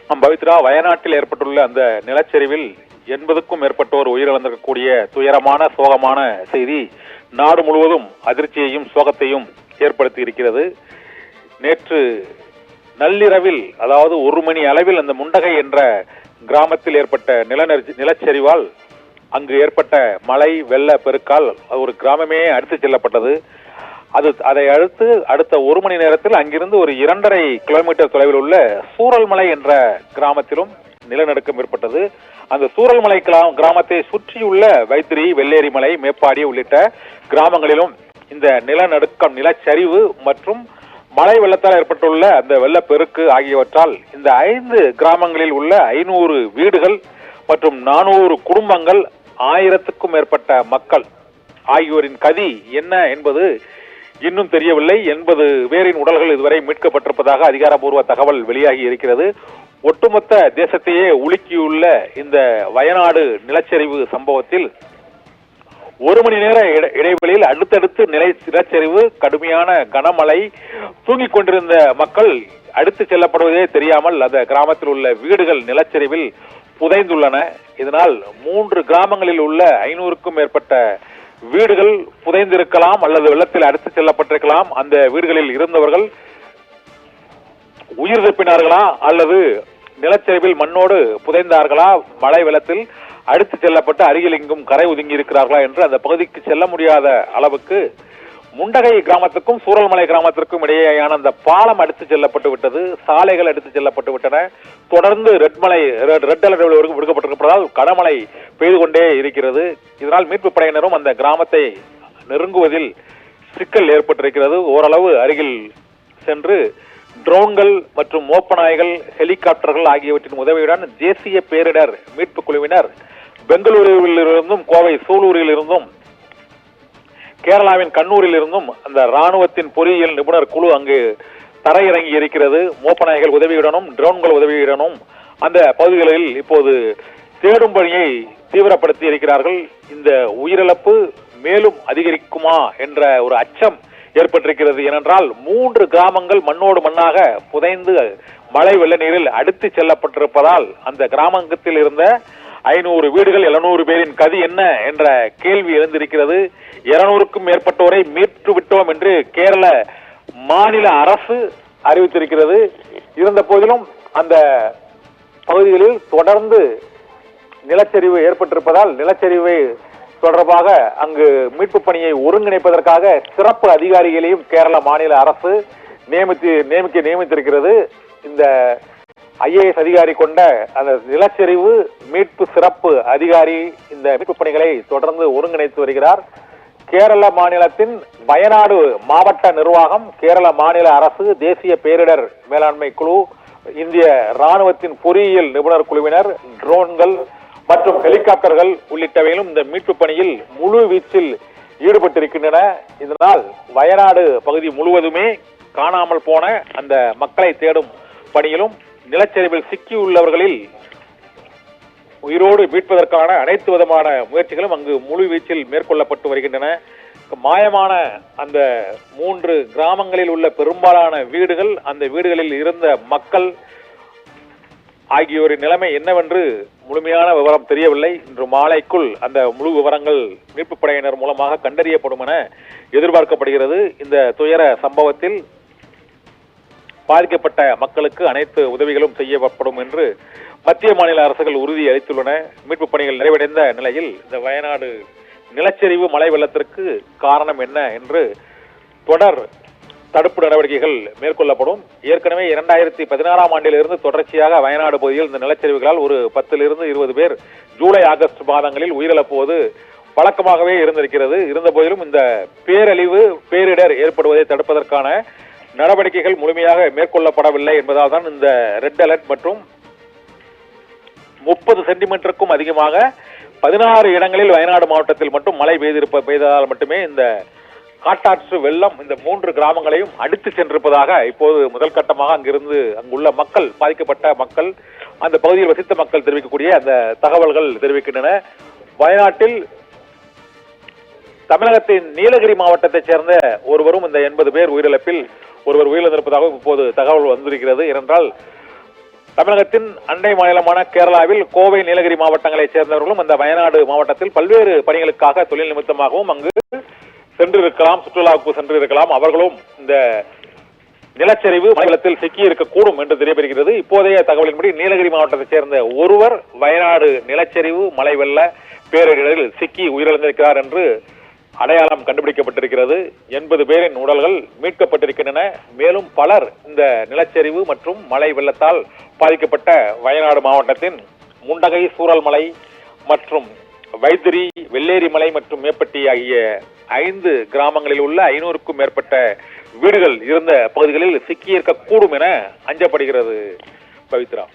பவித்ரா, வயநாட்டில் ஏற்பட்டுள்ள அந்த நிலச்சரிவில் 80க்கும் மேற்பட்டோர் உயிரிழந்திருக்கக்கூடிய துயரமான சோகமான செய்தி நாடு முழுவதும் அதிர்ச்சியையும் சோகத்தையும் ஏற்படுத்தி இருக்கிறது. நேற்று நள்ளிரவில், அதாவது 1 மணி அளவில் அந்த முண்டகை என்ற கிராமத்தில் ஏற்பட்ட நிலச்சரிவால் அங்கு ஏற்பட்ட மழை வெள்ள பெருக்கால் ஒரு கிராமமே அடித்து செல்லப்பட்டது. அதை அடுத்த 1 மணி நேரத்தில் அங்கிருந்து ஒரு 2.5 கிலோமீட்டர் தொலைவில் உள்ள சூரல்மலை என்ற கிராமத்திலும் நிலநடுக்கம் ஏற்பட்டது. அந்த சூரல்மலை கிராமத்தை சுற்றியுள்ள வைத்திரி, வெள்ளேரி மலை, மேப்பாடி உள்ளிட்ட கிராமங்களிலும் இந்த நிலச்சரிவு மற்றும் மழை வெள்ளத்தால் ஏற்பட்டுள்ள அந்த வெள்ளப்பெருக்கு ஆகியவற்றால் இந்த 5 கிராமங்களில் உள்ள 500 வீடுகள் மற்றும் 400 குடும்பங்கள், 1000க்கும் மேற்பட்ட மக்கள் ஆகியோரின் கதி என்ன என்பது இன்னும் தெரியவில்லை. 80 பேரின் உடல்கள் இதுவரை மீட்கப்பட்டிருப்பதாக அதிகாரப்பூர்வ தகவல் வெளியாகி இருக்கிறது. ஒட்டுமொத்த தேசத்தையே உலுக்கியுள்ள இந்த வயநாடு நிலச்சரிவு சம்பவத்தில் 1 மணி நேர இடைவெளியில் அடுத்தடுத்து நிலச்சரிவு, கடுமையான கனமழை, தூங்கிக் கொண்டிருந்த மக்கள் அடுத்து செல்லப்படுவதே தெரியாமல் அந்த கிராமத்தில் உள்ள வீடுகள் நிலச்சரிவில் புதைந்துள்ளன. இதனால் 3 கிராமங்களில் உள்ள 500க்கும் மேற்பட்ட வீடுகள் புதைந்திருக்கலாம் அல்லது வெள்ளத்தில் அடுத்து செல்லப்பட்டிருக்கலாம். அந்த வீடுகளில் இருந்தவர்கள் உயிர் தப்பினார்களா அல்லது நிலச்சரிவில் மண்ணோடு புதைந்தார்களா, மழை வெள்ளத்தில் அடுத்து செல்லப்பட்டு அருகில் எங்கும் கரை ஒதுங்கி இருக்கிறார்களா என்று அந்த பகுதிக்கு செல்ல முடியாத அளவுக்கு முண்டகை கிராமத்துக்கும் சூரல்மலை கிராமத்திற்கும் இடையேயான அந்த பாலம் அடுத்து செல்லப்பட்டு விட்டது. சாலைகள் அடுத்து செல்லப்பட்டு விட்டன. தொடர்ந்து ரெட் அலர்ட் விடுக்கப்பட்டிருப்பதால் கனமழை பெய்து கொண்டே இருக்கிறது. இதனால் மீட்பு படையினரும் அந்த கிராமத்தை நெருங்குவதில் சிக்கல் ஏற்பட்டிருக்கிறது. ஓரளவு அருகில் சென்று ட்ரோன்கள் மற்றும் மோப்பநாய்கள், ஹெலிகாப்டர்கள் ஆகியவற்றின் உதவியுடன் தேசிய பேரிடர் மீட்பு குழுவினர் பெங்களூருவில் இருந்தும், கோவை சூலூரில் இருந்தும், கேரளாவின் கண்ணூரில் இருந்தும் அந்த ராணுவத்தின் பொறியியல் நிபுணர் குழு அங்கு தரையிறங்கி இருக்கிறது. மோப்பநாய்கள் உதவியுடனும் ட்ரோன்கள் உதவியுடனும் அந்த பகுதிகளில் இப்போது தேடும் பணியை தீவிரப்படுத்தி இருக்கிறார்கள். இந்த உயிரிழப்பு மேலும் அதிகரிக்குமா என்ற ஒரு அச்சம் ஏற்பட்டிருக்கிறது. ஏனென்றால் 3 கிராமங்கள் மண்ணோடு மண்ணாக புதைந்து மழை வெள்ள நீரில் அடுத்து செல்லப்பட்டிருப்பதால் அந்த கிராமத்தில் இருந்த 500 வீடுகள், 700 பேரின் கதி என்ன என்ற கேள்வி எழுந்திருக்கிறது. 200க்கும் மேற்பட்டோரை மீட்டு விட்டோம் என்று கேரள மாநில அரசு அறிவித்திருக்கிறது. இருந்த போதிலும் அந்த பகுதிகளில் தொடர்ந்து நிலச்சரிவு ஏற்பட்டிருப்பதால் நிலச்சரிவை தொடர்பாக அங்கு மீட்பு பணியை ஒருங்கிணைப்பதற்காக சிறப்பு அதிகாரிகளையும் கேரள மாநில அரசு நியமித்திருக்கிறது. இந்த IAS அதிகாரி கொண்ட அந்த நிலச்சரிவு மீட்பு சிறப்பு அதிகாரி இந்த மீட்பு பணிகளை தொடர்ந்து ஒருங்கிணைத்து வருகிறார். கேரள மாநிலத்தின் வயநாடு மாவட்ட நிர்வாகம், கேரள மாநில அரசு, தேசிய பேரிடர் மேலாண்மை குழு, இந்திய ராணுவத்தின் பொறியியல் நிபுணர் குழுவினர், ட்ரோன்கள் மற்றும் ஹெலிகாப்டர்கள் உள்ளிட்டவைகளும் இந்த மீட்பு பணியில் முழு வீச்சில் ஈடுபட்டிருக்கின்றன. இதனால் வயநாடு பகுதி முழுவதுமே காணாமல் போன அந்த மக்களை தேடும் பணியிலும் நிலச்சரிவில் சிக்கியுள்ளவர்களில் உயிரோடு மீட்பதற்கான அனைத்து விதமான முயற்சிகளும் அங்கு முழு வீச்சில் மேற்கொள்ளப்பட்டு வருகின்றன. மாயமான அந்த 3 கிராமங்களில் உள்ள பெரும்பாலான வீடுகள், அந்த வீடுகளில் இருந்த மக்கள் ஆகியோரின் நிலைமை என்னவென்று முழுமையான விவரம் தெரியவில்லை. இன்று மாலைக்குள் அந்த முழு விவரங்கள் மீட்பு படையினர் மூலமாக கண்டறியப்படும் என எதிர்பார்க்கப்படுகிறது. இந்த துயர சம்பவத்தில் பாதிக்கப்பட்ட மக்களுக்கு அனைத்து உதவிகளும் செய்யப்படும் என்று மத்திய மாநில அரசுகள் உறுதி அளித்துள்ளன. மீட்பு பணிகள் நிறைவடைந்த நிலையில் இந்த வயநாடு நிலச்சரிவு மழை வெள்ளத்திற்கு காரணம் என்ன என்று தொடர் தடுப்பு நடவடிக்கைகள் மேற்கொள்ளப்படும். ஏற்கனவே 2016ஆம் ஆண்டிலிருந்து தொடர்ச்சியாக வயநாடு பகுதியில் இந்த நிலச்சரிவுகளால் ஒரு 10லிருந்து 20 பேர் ஜூலை ஆகஸ்ட் மாதங்களில் உயிரிழப்போது வழக்கமாகவே இருந்திருக்கிறது. இருந்த போதிலும் இந்த பேரிடர் ஏற்படுவதை தடுப்பதற்கான நடவடிக்கைகள் முழுமையாக மேற்கொள்ளப்படவில்லை என்பதால் தான் இந்த ரெட் அலர்ட் மற்றும் 30 சென்டிமீட்டருக்கும் அதிகமாக 16 இடங்களில் வயநாடு மாவட்டத்தில் மட்டும் மழை பெய்ததால் மட்டுமே இந்த காட்டாற்று வெள்ளம் இந்த 3 கிராமங்களையும் அடித்து சென்றிருப்பதாக இப்போது முதல் கட்டமாக அங்குள்ள மக்கள், பாதிக்கப்பட்ட மக்கள், அந்த பகுதியில் வசித்த மக்கள் தெரிவிக்கக்கூடிய அந்த தகவல்கள் தெரிவிக்கின்றன. வயநாட்டில் தமிழகத்தின் நீலகிரி மாவட்டத்தைச் சேர்ந்த ஒருவரும் இந்த 80 பேர் உயிரிழப்பில் ஒருவர் உயிரிழந்திருப்பதாக இப்போது தகவல் வந்திருக்கிறது. ஏனென்றால் தமிழகத்தின் அண்டை மாநிலமான கேரளாவில் கோவை நீலகிரி மாவட்டங்களைச் சேர்ந்தவர்களும் இந்த வயநாடு மாவட்டத்தில் பல்வேறு பணிகளுக்காக தொழில் நிமித்தமாகவும் அங்கு சென்றிருக்கலாம், சுற்றுலாவுக்கு சென்றிருக்கலாம். அவர்களும் இந்த நிலச்சரிவு வெள்ளத்தில் சிக்கி இருக்கக்கூடும் என்று தெரியப்படுகிறது. இப்போதைய தகவலின்படி நீலகிரி மாவட்டத்தைச் சேர்ந்த ஒருவர் வயநாடு நிலச்சரிவு மழை வெள்ள பேரிடரில் சிக்கி உயிரிழந்திருக்கிறார் என்று அடையாளம் கண்டுபிடிக்கப்பட்டிருக்கிறது. 80 பேரின் உடல்கள் மீட்கப்பட்டிருக்கின்றன. மேலும் பலர் இந்த நிலச்சரிவு மற்றும் மழை வெள்ளத்தால் பாதிக்கப்பட்ட வயநாடு மாவட்டத்தின் முண்டகை, சூரல்மலை மற்றும் வைத்திரி, வெள்ளேரிமலை மற்றும் மேப்பட்டி ஆகிய 5 கிராமங்களில் உள்ள 500க்கும் மேற்பட்ட வீடுகள் இருந்த பகுதிகளில் சிக்கியிருக்கக்கூடும் என அஞ்சப்படுகிறது. பவித்ரா.